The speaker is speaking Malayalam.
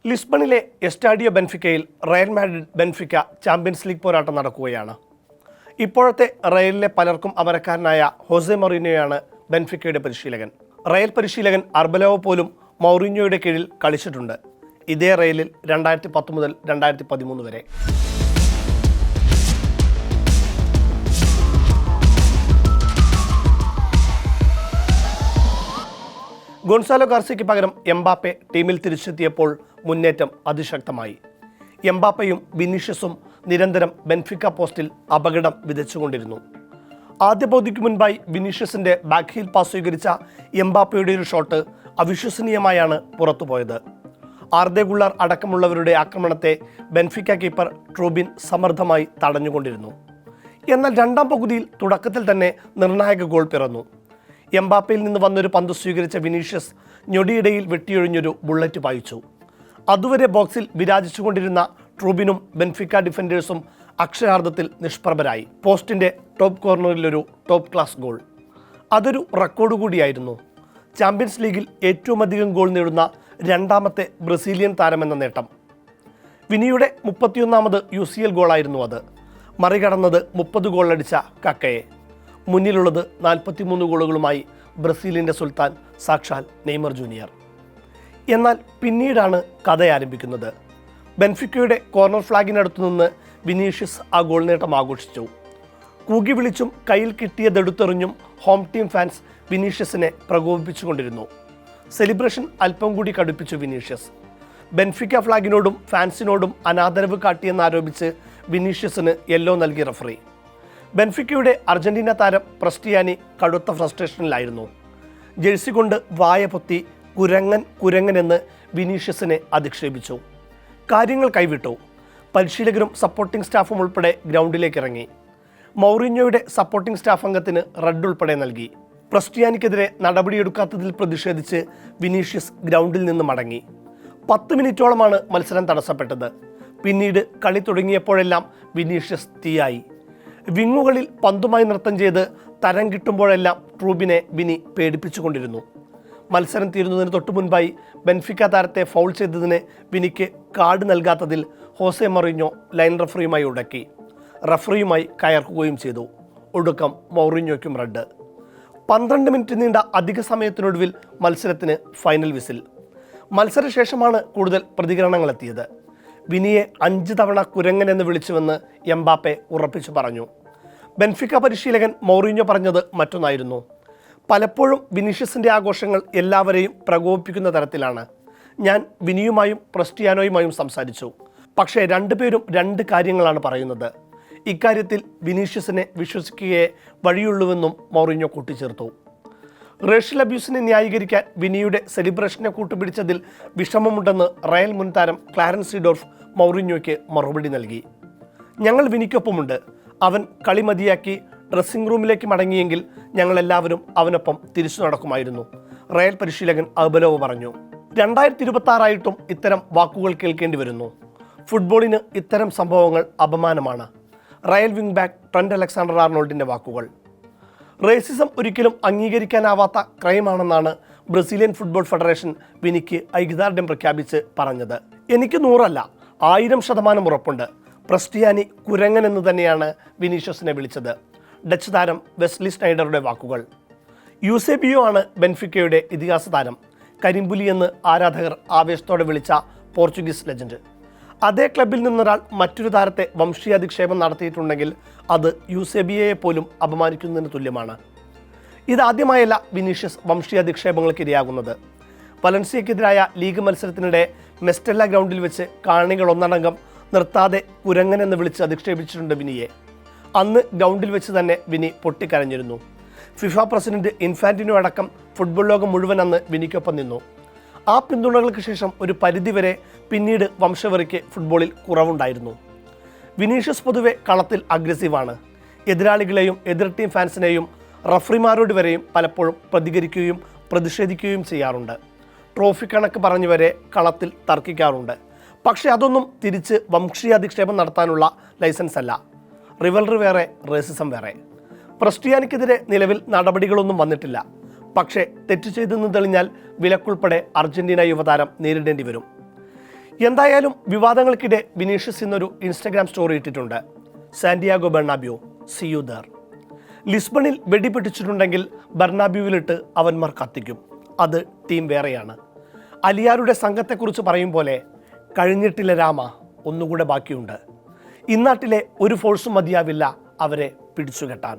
ലിസ്ബണിലെ എസ്റ്റാഡിയോ ബെൻഫിക്കയിൽ Real Madrid Benfica Champions League പോരാട്ടം നടക്കുകയാണ്. ഇപ്പോഴത്തെ റയലിലെ പലർക്കും അമരക്കാരനായ ഹോസെ മൗറിഞ്ഞോയാണ് ബെൻഫിക്കയുടെ പരിശീലകൻ. റയൽ പരിശീലകൻ അർബലോവ് പോലും മൗറിഞ്ഞോയുടെ കീഴിൽ കളിച്ചിട്ടുണ്ട്. ഇതേ റയലിൽ 2010 മുതൽ 2013 വരെ. ഗോൺസാലോ ഗാർസിയയ്ക്ക് പകരം എംബാപ്പെ ടീമിൽ തിരിച്ചെത്തിയപ്പോൾ മുന്നേറ്റം അതിശക്തമായി. എംബാപ്പയും വിനീഷ്യസും നിരന്തരം ബെൻഫിക്ക പോസ്റ്റിൽ അപകടം വിതച്ചുകൊണ്ടിരുന്നു. ആദ്യ പകുതിക്ക് മുൻപായി വിനീഷ്യസിന്റെ ബാക്ക് ഹീൽ പാസ് സ്വീകരിച്ച എംബാപ്പയുടെ ഒരു ഷോട്ട് അവിശ്വസനീയമായാണ് പുറത്തുപോയത്. ആർദെ ഗുള്ളാർ അടക്കമുള്ളവരുടെ ആക്രമണത്തെ ബെൻഫിക്ക കീപ്പർ ട്രൂബിൻ സമർത്ഥമായി തടഞ്ഞുകൊണ്ടിരുന്നു. എന്നാൽ രണ്ടാം പകുതിയിൽ തുടക്കത്തിൽ തന്നെ നിർണായക ഗോൾ പിറന്നു. എംബാപ്പയിൽ നിന്ന് വന്നൊരു പന്ത് സ്വീകരിച്ച വിനീഷ്യസ് ഞൊടിയിടയിൽ വെട്ടിയൊഴിഞ്ഞൊരു ബുള്ളറ്റ് പായിച്ചു. അതുവരെ ബോക്സിൽ വിരാജിച്ചുകൊണ്ടിരുന്ന ട്രൂബിനും ബെൻഫിക്ക ഡിഫൻഡേഴ്സും അക്ഷരാർത്ഥത്തിൽ നിഷ്പ്രഭരായി. പോസ്റ്റിന്റെ ടോപ്പ് കോർണറിലൊരു ടോപ്പ് ക്ലാസ് ഗോൾ. അതൊരു റെക്കോർഡ് കൂടിയായിരുന്നു. ചാമ്പ്യൻസ് ലീഗിൽ ഏറ്റവും അധികം ഗോൾ നേടുന്ന രണ്ടാമത്തെ ബ്രസീലിയൻ താരമെന്ന നേട്ടം. വിനിയുടെ 31ാമത് UCL ഗോളായിരുന്നു അത്. മറികടന്നത് 30 ഗോൾ അടിച്ച കക്കയെ. മുന്നിലുള്ളത് 43 ഗോളുകളുമായി ബ്രസീലിൻ്റെ സുൽത്താൻ സാക്ഷാൽ നെയ്മർ ജൂനിയർ. എന്നാൽ പിന്നീടാണ് കഥ ആരംഭിക്കുന്നത്. ബെൻഫിക്കയുടെ കോർണർ ഫ്ലാഗിനടുത്തു നിന്ന് വിനീഷ്യസ് ആ ഗോൾ നേട്ടം ആഘോഷിച്ചു. കൂകി വിളിച്ചും കയ്യിൽ കിട്ടിയതെടുത്തെറിഞ്ഞും ഹോം ടീം ഫാൻസ് വിനീഷ്യസിനെ പ്രകോപിപ്പിച്ചുകൊണ്ടിരുന്നു. സെലിബ്രേഷൻ അല്പം കൂടി കടുപ്പിച്ചു വിനീഷ്യസ്. ബെൻഫിക്ക ഫ്ലാഗിനോടും ഫാൻസിനോടും അനാദരവ് കാട്ടിയെന്നാരോപിച്ച് വിനീഷ്യസിന് യെല്ലോ നൽകി റഫറി. ബെൻഫിക്കയുടെ അർജന്റീന താരം പ്രസ്റ്റിയാനി കടുത്ത ഫ്രസ്ട്രേഷനിലായിരുന്നു. ജേഴ്സി കൊണ്ട് വായ പൊത്തി കുരങ്ങൻ എന്ന് വിനീഷ്യസിനെ അധിക്ഷേപിച്ചു. കാര്യങ്ങൾ കൈവിട്ടു. പരിശീലകരും സപ്പോർട്ടിംഗ് സ്റ്റാഫും ഉൾപ്പെടെ ഗ്രൗണ്ടിലേക്ക് ഇറങ്ങി. മൗറിഞ്ഞോയുടെ സപ്പോർട്ടിംഗ് സ്റ്റാഫ് അംഗത്തിന് റെഡ് ഉൾപ്പെടെ നൽകി. പ്രസ്റ്റിയാനിക്കെതിരെ നടപടിയെടുക്കാത്തതിൽ പ്രതിഷേധിച്ച് വിനീഷ്യസ് ഗ്രൗണ്ടിൽ നിന്ന് മടങ്ങി. 10 മിനിറ്റോളമാണ് മത്സരം തടസ്സപ്പെട്ടത്. പിന്നീട് കളി തുടങ്ങിയപ്പോഴെല്ലാം വിനീഷ്യസ് തീയായി. വിങ്ങുകളിൽ പന്തുമായി നൃത്തം ചെയ്ത് തരം കിട്ടുമ്പോഴെല്ലാം ട്രൂബിനെ വിനി പേടിപ്പിച്ചുകൊണ്ടിരുന്നു. മത്സരം തീരുന്നതിന് തൊട്ടു മുൻപായി ബെൻഫിക്ക താരത്തെ ഫൗൾ ചെയ്തതിന് വിനിക്ക് കാർഡ് നൽകാത്തതിൽ ഹോസെ മൗറിഞ്ഞോ ലൈൻ റഫറിയുമായി ഉടക്കി. റഫറിയുമായി കയർക്കുകയും ചെയ്തു. ഒടുക്കം മൗറിഞ്ഞോയ്ക്കും റെഡ്. 12 മിനിറ്റ് നീണ്ട അധിക സമയത്തിനൊടുവിൽ മത്സരത്തിന് ഫൈനൽ വിസിൽ. മത്സരശേഷമാണ് കൂടുതൽ പ്രതികരണങ്ങളെത്തിയത്. വിനിയെ 5 തവണ കുരങ്ങൻ എന്ന് വിളിച്ചുവെന്ന് എംബാപ്പെ ഉറപ്പിച്ചു പറഞ്ഞു. ബെൻഫിക്ക പരിശീലകൻ മൗറിഞ്ഞോ പറഞ്ഞത് മറ്റൊന്നായിരുന്നു. പലപ്പോഴും വിനീഷ്യസിൻ്റെ ആഘോഷങ്ങൾ എല്ലാവരെയും പ്രകോപിപ്പിക്കുന്ന തരത്തിലാണ്. ഞാൻ വിനിയുമായും പ്രസ്റ്റിയാനോയുമായും സംസാരിച്ചു. പക്ഷേ രണ്ടുപേരും 2 കാര്യങ്ങളാണ് പറയുന്നത്. ഇക്കാര്യത്തിൽ വിനീഷ്യസിനെ വിശ്വസിക്കുകയേ വഴിയുള്ളൂവെന്നും മൗറിഞ്ഞോ കൂട്ടിച്ചേർത്തു. റേഷ്യൽ അബ്യൂസിനെ ന്യായീകരിക്കാൻ വിനിയുടെ സെലിബ്രേഷനെ കൂട്ടുപിടിച്ചതിൽ വിഷമമുണ്ടെന്ന് റയൽ മുൻ താരം ക്ലാരൻസ് സീഡോർഫ് മൗറിഞ്ഞോയ്ക്ക് മറുപടി നൽകി. ഞങ്ങൾ വിനിക്കൊപ്പമുണ്ട്. അവൻ കളി മതിയാക്കി ഡ്രസ്സിംഗ് റൂമിലേക്ക് മടങ്ങിയെങ്കിൽ ഞങ്ങളെല്ലാവരും അവനൊപ്പം തിരിച്ചു നടക്കുമായിരുന്നു, റയൽ പരിശീലകൻ അർബലോവ് പറഞ്ഞു. 2026 ഇത്തരം വാക്കുകൾ കേൾക്കേണ്ടി വരുന്നു. ഫുട്ബോളിന് ഇത്തരം സംഭവങ്ങൾ അപമാനമാണ്. Real wing back Trent Alexander ആർണോൾഡിൻ്റെ വാക്കുകൾ. റേസിസം ഒരിക്കലും അംഗീകരിക്കാനാവാത്ത ക്രൈമാണെന്നാണ് ബ്രസീലിയൻ ഫുട്ബോൾ ഫെഡറേഷൻ വിനിക്ക് ഐക്യദാർഢ്യം പ്രഖ്യാപിച്ച് പറഞ്ഞത്. എനിക്ക് 100 അല്ല 1000% ഉറപ്പുണ്ട്. പ്രസ്റ്റിയാനി കുരങ്ങൻ എന്ന് തന്നെയാണ് വിനീഷ്യസിനെ വിളിച്ചത്. ഡച്ച് താരം വെസ്ലി സ്നൈഡറുടെ വാക്കുകൾ. യൂസേബിയോ ആണ് ബെൻഫിക്കയുടെ ഇതിഹാസ താരം. കരിമ്പുലി എന്ന് ആരാധകർ ആവേശത്തോടെ വിളിച്ച പോർച്ചുഗീസ് ലെജൻഡ്. അതേ ക്ലബിൽ നിന്നൊരാൾ മറ്റൊരു താരത്തെ വംശീയാധിക്ഷേപം നടത്തിയിട്ടുണ്ടെങ്കിൽ അത് യൂസേബിയയെ പോലും അപമാനിക്കുന്നതിന് തുല്യമാണ്. ഇതാദ്യമായല്ല വിനീഷ്യസ് വംശീയാധിക്ഷേപങ്ങൾക്ക് ഇരയാകുന്നത്. വലൻസിയക്കെതിരായ ലീഗ് മത്സരത്തിനിടെ മെസ്റ്റെല്ല ഗ്രൗണ്ടിൽ വെച്ച് കാണികൾ ഒന്നടങ്കം നിർത്താതെ കുരങ്ങൻ എന്ന് വിളിച്ച് അധിക്ഷേപിച്ചിട്ടുണ്ട് വിനിയെ. അന്ന് ഗ്രൗണ്ടിൽ വെച്ച് തന്നെ വിനി പൊട്ടിക്കരഞ്ഞിരുന്നു. ഫിഫ പ്രസിഡന്റ് ഇൻഫാന്റിനോ അടക്കം ഫുട്ബോൾ ലോകം മുഴുവൻ അന്ന് വിനിക്കൊപ്പം നിന്നു. ആ പിന്തുണകൾക്ക് ശേഷം ഒരു പരിധിവരെ പിന്നീട് വംശവെറിക്ക് ഫുട്ബോളിൽ കുറവുണ്ടായിരുന്നു. വിനീഷ്യസ് പൊതുവെ കളത്തിൽ അഗ്രസീവാണ്. എതിരാളികളെയും എതിർ ടീം ഫാൻസിനെയും റഫറിമാരോട് വരെയും പലപ്പോഴും പ്രതികരിക്കുകയും പ്രതിഷേധിക്കുകയും ചെയ്യാറുണ്ട്. ട്രോഫി കണക്ക് പറഞ്ഞു വരെ കളത്തിൽ തർക്കിക്കാറുണ്ട്. പക്ഷേ അതൊന്നും തിരിച്ച് വംശീയാധിക്ഷേപം നടത്താനുള്ള ലൈസൻസ് അല്ല. റിവൽറി വേറെ, റേസിസം വേറെ. പ്രസ്റ്റിയാനിക്കെതിരെ നിലവിൽ നടപടികളൊന്നും വന്നിട്ടില്ല. പക്ഷേ തെറ്റ് ചെയ്തെന്ന് തെളിഞ്ഞാൽ വിലക്കുൾപ്പെടെ അർജന്റീന യുവതാരം നേരിടേണ്ടി വരും. എന്തായാലും വിവാദങ്ങൾക്കിടെ വിനീഷ്യസ് ഇന്നൊരു ഇൻസ്റ്റഗ്രാം സ്റ്റോറി ഇട്ടിട്ടുണ്ട്. Santiago Bernabeu, see you there. ലിസ്ബണിൽ വെടിപിടിച്ചിട്ടുണ്ടെങ്കിൽ ബെർണാബ്യൂവിലിട്ട് അവന്മാർ കത്തിക്കും. അത് ടീം വേറെയാണ്. അലിയാരുടെ സംഘത്തെക്കുറിച്ച് പറയും പോലെ കഴിഞ്ഞിട്ടില്ല രാമ, ഒന്നുകൂടെ ബാക്കിയുണ്ട്. ഇന്നാട്ടിലെ ഒരു ഫോഴ്സും മതിയാവില്ല അവരെ പിടിച്ചുകെട്ടാൻ.